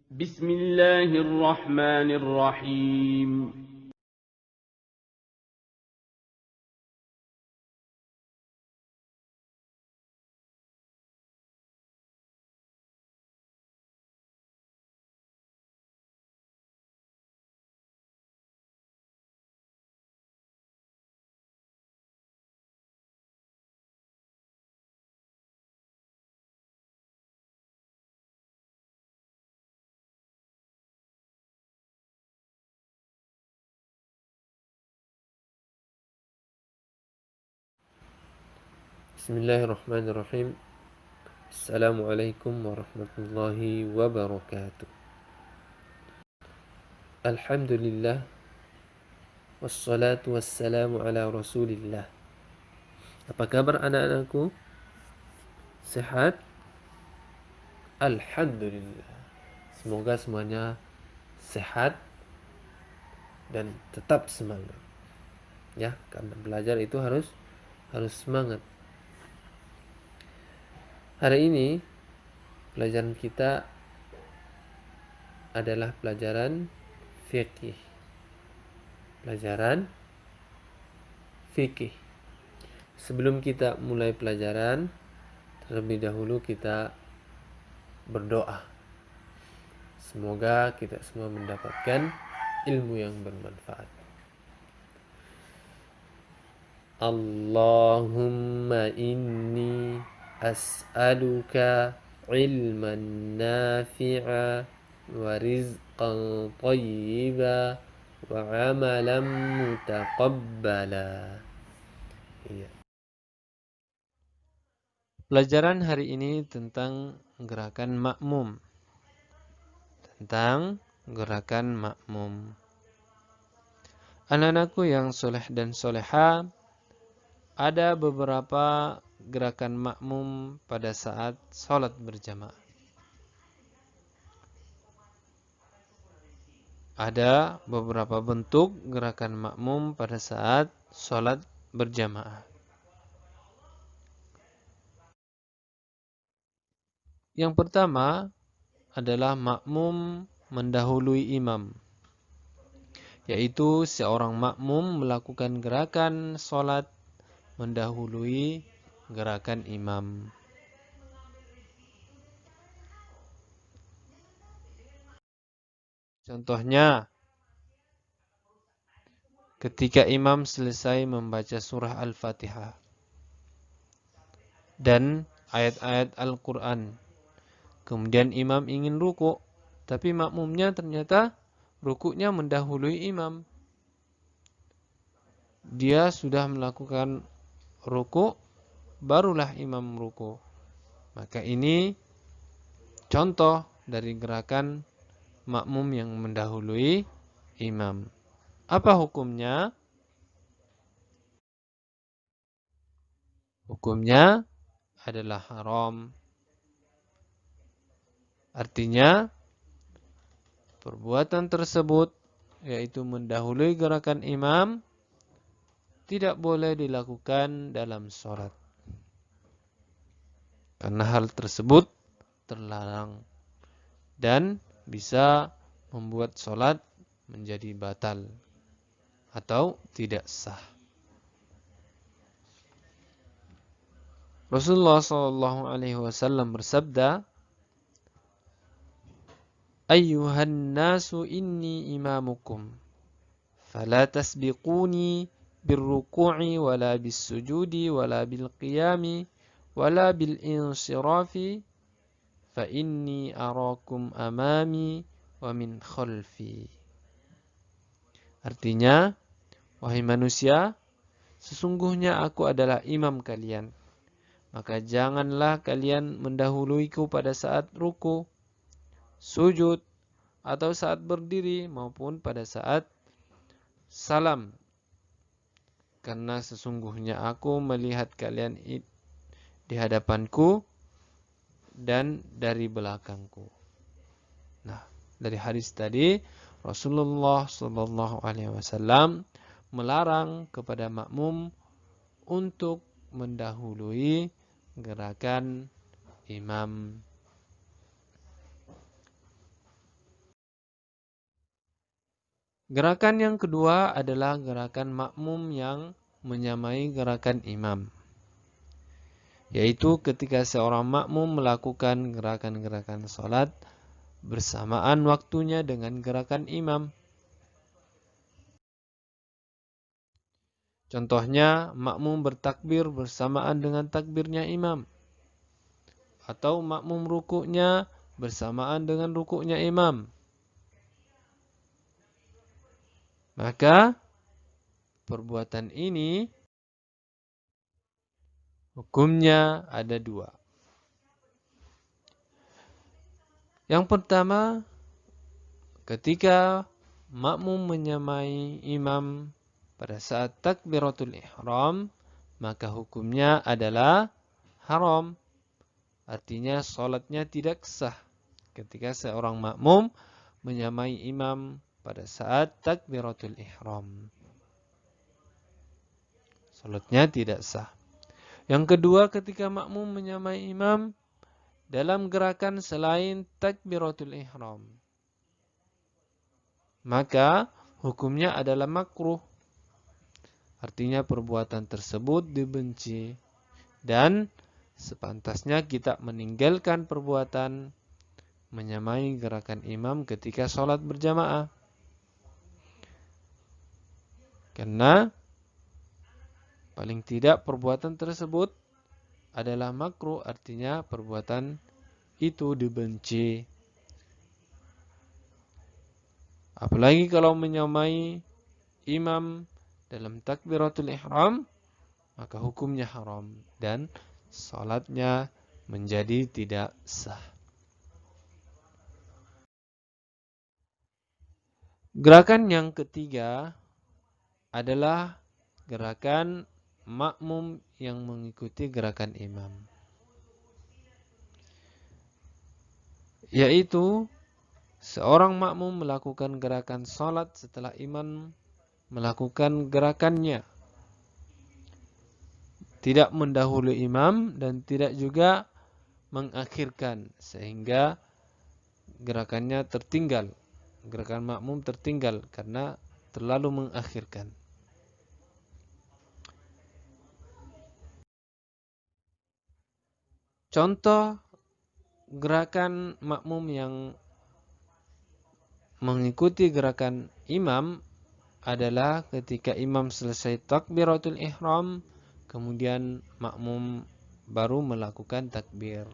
بسم الله الرحمن الرحيم. Bismillahirrahmanirrahim. Assalamualaikum warahmatullahi wabarakatuh. Alhamdulillah. Wassalatu wassalamu ala rasulillah. Apa kabar anak-anakku? Sehat? Alhamdulillah. Semoga semuanya sehat dan tetap semangat. Ya, karena belajar itu harus semangat. Hari ini pelajaran kita adalah pelajaran fikih. Pelajaran fikih. Sebelum kita mulai pelajaran, terlebih dahulu kita berdoa. Semoga kita semua mendapatkan ilmu yang bermanfaat. Allahumma inni as'aluka ilman nafi'a wa rizqan tayyiba wa amalan mutaqabbala. Iya. Pelajaran hari ini tentang gerakan makmum. Anak-anakku yang soleh dan soleha, ada beberapa gerakan makmum pada saat sholat berjamaah. Ada beberapa bentuk gerakan makmum pada saat sholat berjamaah. Yang pertama adalah makmum mendahului imam, yaitu seorang makmum melakukan gerakan sholat mendahului gerakan imam. Contohnya, ketika imam selesai membaca surah Al-Fatihah dan ayat-ayat Al-Quran, kemudian imam ingin ruku', tapi makmumnya ternyata rukuknya mendahului imam. Dia sudah melakukan ruku', barulah imam ruku'. Maka ini contoh dari gerakan makmum yang mendahului imam. Apa hukumnya? Hukumnya adalah haram. Artinya, perbuatan tersebut, yaitu mendahului gerakan imam, tidak boleh dilakukan dalam sholat. Karena hal tersebut terlarang dan bisa membuat sholat menjadi batal atau tidak sah. Rasulullah SAW bersabda, Ayyuhan nasu inni imamukum, fala tasbiquni birruku'i wala bisujudi wala bilqiyami wala bilinsirafi, fa inni arakum amami wa min khalfi. Artinya, wahai manusia, sesungguhnya aku adalah imam kalian. Maka janganlah kalian mendahuluiku pada saat ruku, sujud, atau saat berdiri maupun pada saat salam. Karena sesungguhnya aku melihat kalian di hadapanku dan dari belakangku. Nah, dari hadis tadi Rasulullah SAW melarang kepada makmum untuk mendahului gerakan imam. Gerakan yang kedua adalah gerakan makmum yang menyamai gerakan imam. Yaitu ketika seorang makmum melakukan gerakan-gerakan salat bersamaan waktunya dengan gerakan imam. Contohnya, makmum bertakbir bersamaan dengan takbirnya imam. Atau makmum rukuknya bersamaan dengan rukuknya imam. Maka, perbuatan ini hukumnya ada dua. Yang pertama, ketika makmum menyamai imam pada saat takbiratul ihram, maka hukumnya adalah haram. Artinya salatnya tidak sah ketika seorang makmum menyamai imam pada saat takbiratul ihram. Salatnya tidak sah. Yang kedua, ketika makmum menyamai imam dalam gerakan selain takbiratul ihram, maka hukumnya adalah makruh. Artinya perbuatan tersebut dibenci dan sepantasnya kita meninggalkan perbuatan menyamai gerakan imam ketika sholat berjamaah. Karena paling tidak perbuatan tersebut adalah makruh, artinya perbuatan itu dibenci. Apalagi kalau menyamai imam dalam takbiratul ihram, maka hukumnya haram dan salatnya menjadi tidak sah. Gerakan yang ketiga adalah gerakan makmum yang mengikuti gerakan imam. Yaitu seorang makmum melakukan gerakan salat setelah imam melakukan gerakannya. Tidak mendahului imam dan tidak juga mengakhirkan sehingga gerakannya tertinggal. Gerakan makmum tertinggal karena terlalu mengakhirkan. Contoh gerakan makmum yang mengikuti gerakan imam adalah ketika imam selesai takbiratul ihram, kemudian makmum baru melakukan takbir.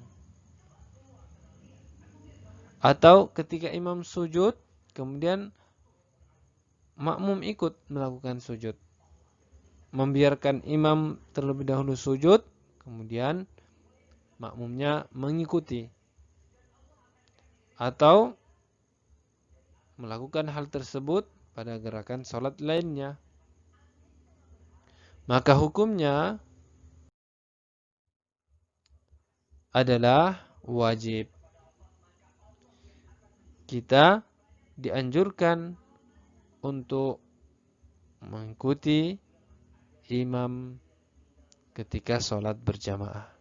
Atau ketika imam sujud, kemudian makmum ikut melakukan sujud. Membiarkan imam terlebih dahulu sujud, kemudian makmumnya mengikuti. Atau melakukan hal tersebut pada gerakan salat lainnya. Maka hukumnya adalah wajib. Kita dianjurkan untuk mengikuti imam ketika sholat berjamaah.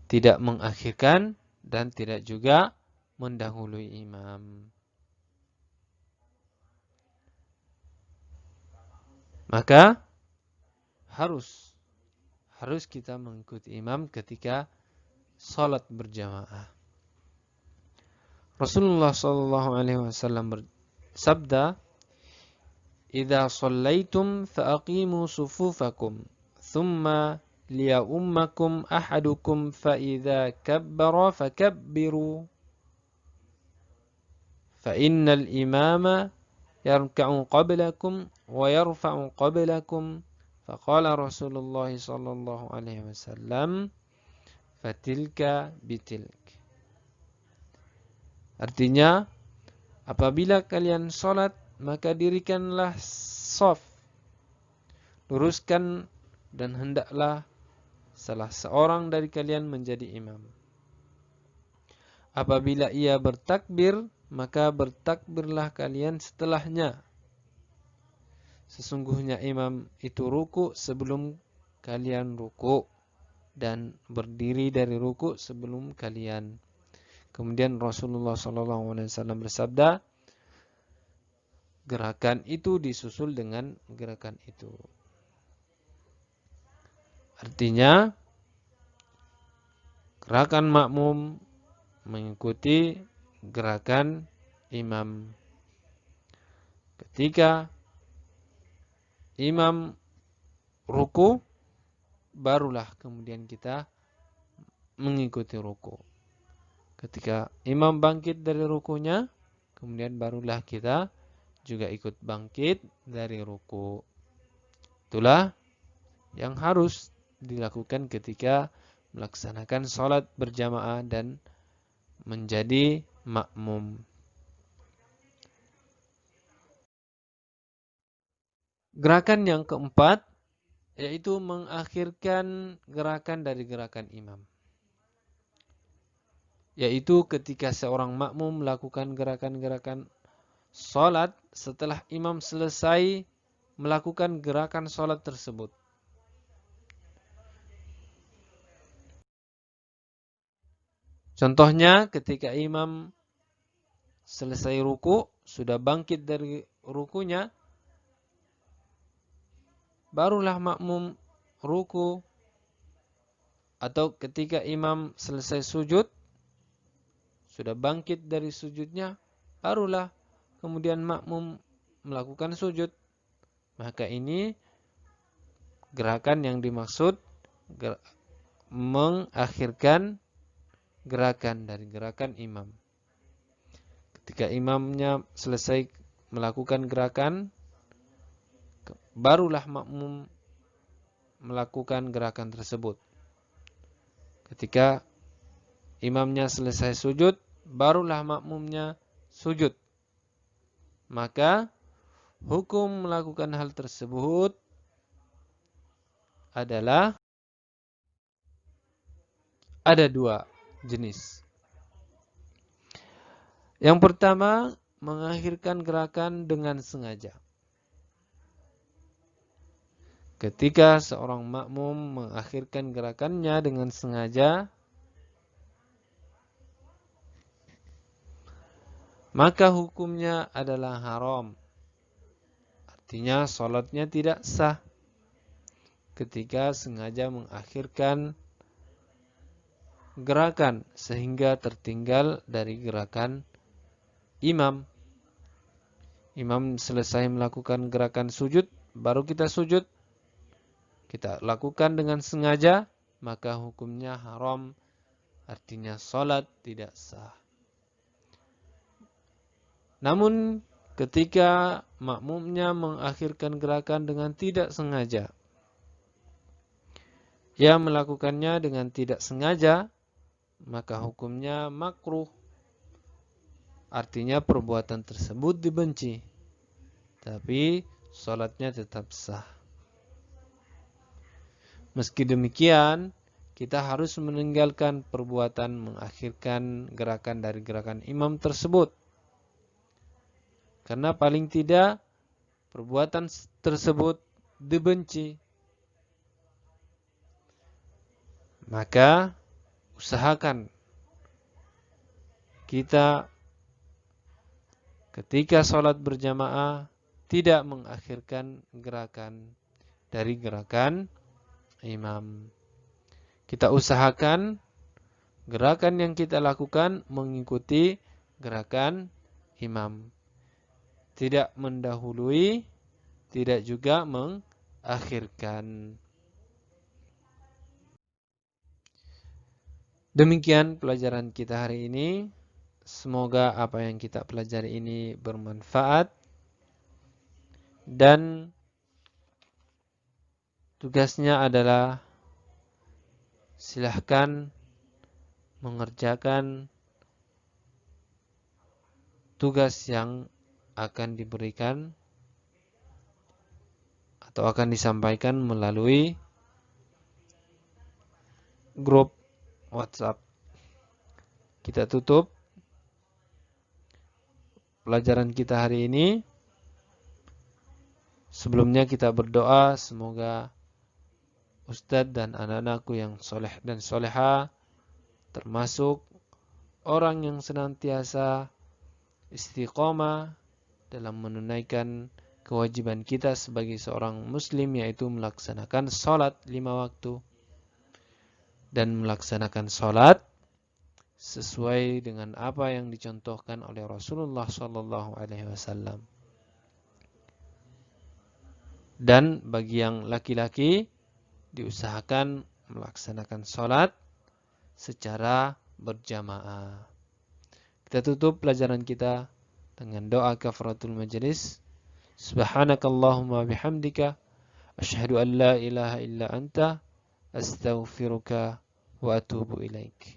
Tidak mengakhirkan dan tidak juga mendahului imam. Maka harus kita mengikuti imam ketika sholat berjamaah. Rasulullah SAW bersabda, "Idza shallaitum faaqimu sufufakum, thumma liya'ummakum ahadukum fa idza kabbara fakabbiru, fa innal imama yarka'u qablakum wa yarfa'u qablakum." Faqala Rasulullah sallallahu alaihi wasallam, "Fatilka bitilk." Artinya, apabila kalian sholat, maka dirikanlah shaf, luruskan, dan hendaklah salah seorang dari kalian menjadi imam. Apabila ia bertakbir, maka bertakbirlah kalian setelahnya. Sesungguhnya imam itu ruku sebelum kalian ruku, dan berdiri dari ruku sebelum kalian. Kemudian Rasulullah SAW bersabda, gerakan itu disusul dengan gerakan itu. Artinya, gerakan makmum mengikuti gerakan imam. Ketika imam ruku, barulah kemudian kita mengikuti ruku. Ketika imam bangkit dari rukunya, kemudian barulah kita juga ikut bangkit dari ruku. Itulah yang harus dilakukan ketika melaksanakan sholat berjamaah dan menjadi makmum. Gerakan yang keempat yaitu mengakhirkan gerakan dari gerakan imam. Yaitu ketika seorang makmum melakukan gerakan-gerakan sholat setelah imam selesai melakukan gerakan sholat tersebut. Contohnya ketika imam selesai ruku, sudah bangkit dari rukunya, barulah makmum ruku. Atau ketika imam selesai sujud, sudah bangkit dari sujudnya, barulah kemudian makmum melakukan sujud. Maka ini gerakan yang dimaksud mengakhirkan gerakan dari gerakan imam. Ketika imamnya selesai melakukan gerakan, barulah makmum melakukan gerakan tersebut. Ketika imamnya selesai sujud, barulah makmumnya sujud. Maka hukum melakukan hal tersebut adalah ada dua jenis. Yang pertama, mengakhirkan gerakan dengan sengaja. Ketika seorang makmum mengakhirkan gerakannya dengan sengaja, maka hukumnya adalah haram. Artinya sholatnya tidak sah ketika sengaja mengakhirkan gerakan sehingga tertinggal dari gerakan imam. Imam selesai melakukan gerakan sujud, baru kita sujud. Kita lakukan dengan sengaja, maka hukumnya haram. Artinya sholat tidak sah. Namun ketika makmumnya mengakhirkan gerakan dengan tidak sengaja, ia melakukannya dengan tidak sengaja, maka hukumnya makruh. Artinya perbuatan tersebut dibenci, tapi sholatnya tetap sah. Meski demikian, kita harus meninggalkan perbuatan mengakhirkan gerakan dari gerakan imam tersebut. Karena paling tidak perbuatan tersebut dibenci. Maka usahakan kita ketika sholat berjamaah tidak mengakhirkan gerakan dari gerakan imam. Kita usahakan gerakan yang kita lakukan mengikuti gerakan imam. Tidak mendahului, tidak juga mengakhirkan. Demikian pelajaran kita hari ini. Semoga apa yang kita pelajari ini bermanfaat. Dan tugasnya adalah silahkan mengerjakan tugas yang akan diberikan atau akan disampaikan melalui grup WhatsApp. Kita tutup pelajaran kita hari ini. Sebelumnya kita berdoa semoga Ustadz dan anak-anakku yang soleh dan soleha termasuk orang yang senantiasa istiqomah dalam menunaikan kewajiban kita sebagai seorang muslim, yaitu melaksanakan sholat 5 waktu dan melaksanakan sholat sesuai dengan apa yang dicontohkan oleh Rasulullah SAW. Dan bagi yang laki-laki diusahakan melaksanakan sholat secara berjamaah. Kita tutup pelajaran kita dengan doa kafaratul majlis. Subhanakallahumma bihamdika asyhadu an la ilaha illa anta astaghfiruka wa atubu ilaik.